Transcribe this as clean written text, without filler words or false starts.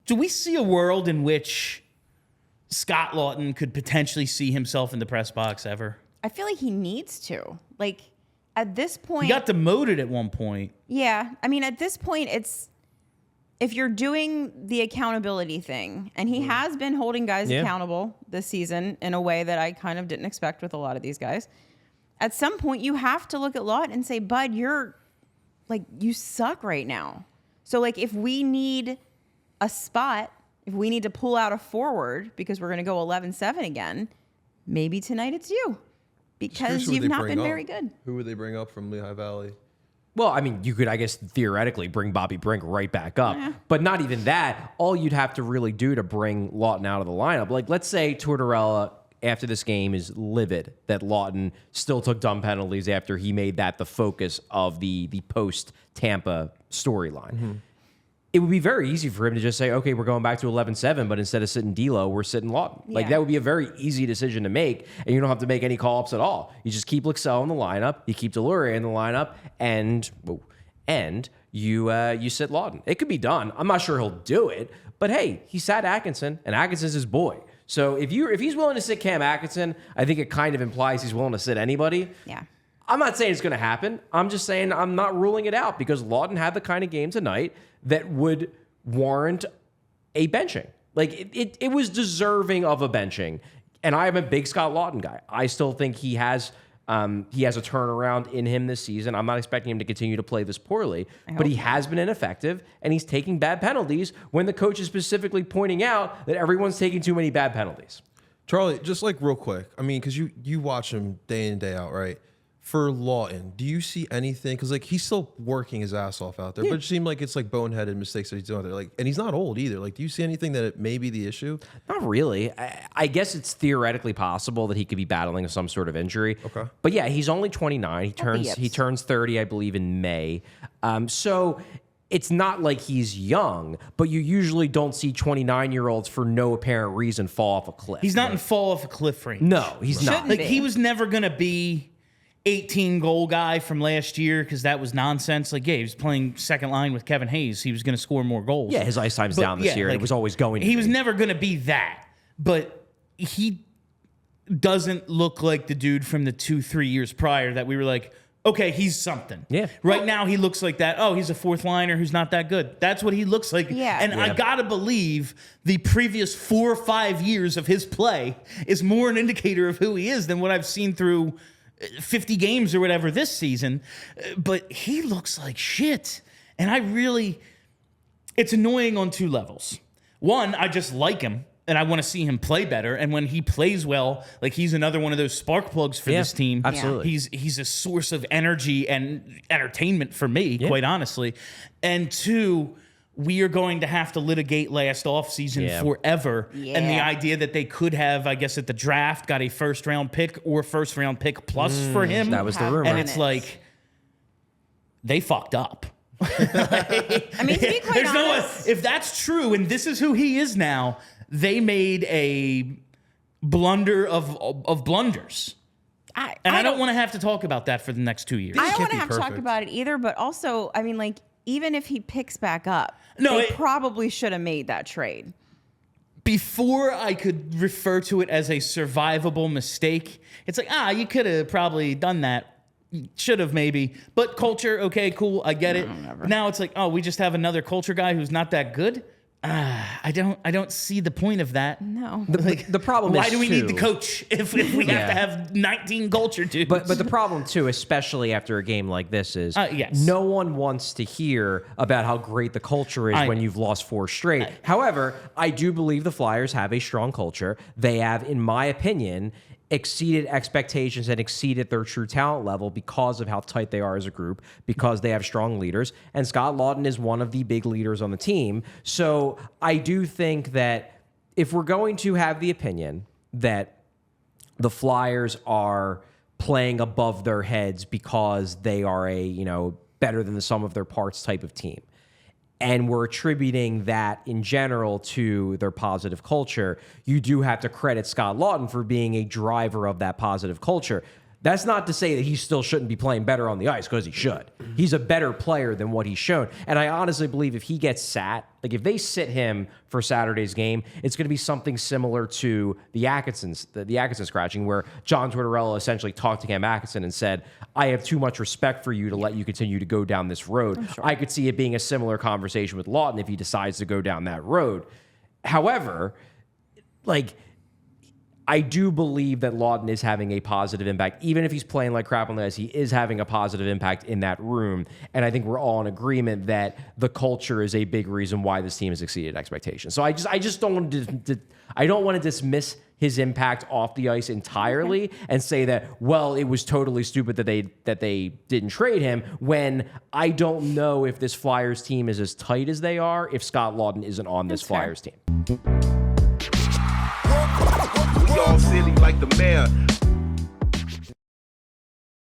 Do we see a world in which Scott Laughton could potentially see himself in the press box ever? I feel like he needs to. Like, at this point... He got demoted at one point. Yeah. I mean, at this point, it's... If you're doing the accountability thing, and he has been holding guys accountable this season in a way that I kind of didn't expect with a lot of these guys, at some point you have to look at Laughton and say, bud, you suck right now. So, like, if we need a spot, if we need to pull out a forward because we're going to go 11-7 again, maybe tonight it's you. Because you've not been very good. Who would they bring up from Lehigh Valley? Well, I mean, you could, I guess, theoretically bring Bobby Brink right back up. Yeah. But not even that. All you'd have to really do to bring Laughton out of the lineup. Like, let's say Tortorella, after this game, is livid that Laughton still took dumb penalties after he made that the focus of the post-Tampa storyline. Mm-hmm. It would be very easy for him to just say, okay, we're going back to 11-7, but instead of sitting D'Lo, we're sitting Laughton. Yeah. Like, that would be a very easy decision to make, and you don't have to make any call-ups at all. You just keep Lexell in the lineup, you keep Deluria in the lineup, and you sit Laughton. It could be done. I'm not sure he'll do it, but hey, he sat Atkinson, and Atkinson's his boy. So if he's willing to sit Cam Atkinson, I think it kind of implies he's willing to sit anybody. Yeah. I'm not saying it's going to happen. I'm just saying I'm not ruling it out because Laughton had the kind of game tonight that would warrant a benching. Like, it was deserving of a benching. And I am a big Scott Laughton guy. I still think he has a turnaround in him this season. I'm not expecting him to continue to play this poorly, but he has been ineffective, and he's taking bad penalties when the coach is specifically pointing out that everyone's taking too many bad penalties. Charlie, just like real quick, I mean, because you watch him day in and day out, right? For Laughton, do you see anything? Because like he's still working his ass off out there, but it seemed like it's like boneheaded mistakes that he's doing out there. Like, and he's not old either. Like, do you see anything that it may be the issue? Not really. I guess it's theoretically possible that he could be battling some sort of injury. Okay, but yeah, he's only 29. He turns 30, I believe, in May. So it's not like he's young, but you usually don't see 29-year-olds for no apparent reason fall off a cliff. He's not in fall off a cliff range. No, he's not. Like, he was never going to be 18-goal guy from last year because that was nonsense. Like, yeah, he was playing second line with Kevin Hayes. He was going to score more goals. Yeah, his ice time's down this year. Like, it was always going to be. He was never going to be that. But he doesn't look like the dude from the 2-3 years prior that we were like, okay, he's something. Yeah. Right now, he looks like that. Oh, he's a fourth liner who's not that good. That's what he looks like. Yeah. And I got to believe the previous 4 or 5 years of his play is more an indicator of who he is than what I've seen through 50 games or whatever this season. But he looks like shit. And it's annoying on 2 levels. One, I just like him. And I want to see him play better. And when he plays well, like, he's another one of those spark plugs for this team. Absolutely. He's a source of energy and entertainment for me, quite honestly. And 2, we are going to have to litigate last offseason forever. Yeah. And the idea that they could have, I guess, at the draft, got a first-round pick or first-round pick plus for him. That was the rumor. And it's like, they fucked up. I mean, to be quite honest, if that's true and this is who he is now, they made a blunder of blunders. I don't want to have to talk about that for the next 2 years. I don't want to have to talk about it either, but also, I mean, like, even if he picks back up, they probably should have made that trade. Before I could refer to it as a survivable mistake, it's like, you could have probably done that. Should have maybe. But culture, okay, cool, I get it. Never. Now it's like, we just have another culture guy who's not that good. I don't see the point of that. No. The problem is, why do we need the coach if we have to have 19 culture dudes? But the problem too, especially after a game like this, is no one wants to hear about how great the culture is when you've lost 4 straight. However, I do believe the Flyers have a strong culture. They have, in my opinion, exceeded expectations and exceeded their true talent level because of how tight they are as a group, because they have strong leaders. And Scott Laughton is one of the big leaders on the team. So I do think that if we're going to have the opinion that the Flyers are playing above their heads because they are a, better than the sum of their parts type of team, and we're attributing that in general to their positive culture, you do have to credit Scott Laughton for being a driver of that positive culture. That's not to say that he still shouldn't be playing better on the ice, because he should. He's a better player than what he's shown. And I honestly believe if he gets sat, like if they sit him for Saturday's game, it's going to be something similar to the Atkinson scratching, where John Tortorella essentially talked to Cam Atkinson and said, I have too much respect for you to let you continue to go down this road. Sure. I could see it being a similar conversation with Laughton if he decides to go down that road. However, like, I do believe that Laughton is having a positive impact. Even if he's playing like crap on the ice, he is having a positive impact in that room. And I think we're all in agreement that the culture is a big reason why this team has exceeded expectations. So I just don't want I don't want to dismiss his impact off the ice entirely and say that, well, it was totally stupid that they didn't trade him, when I don't know if this Flyers team is as tight as they are if Scott Laughton isn't on this Flyers team. We all silly like the mayor.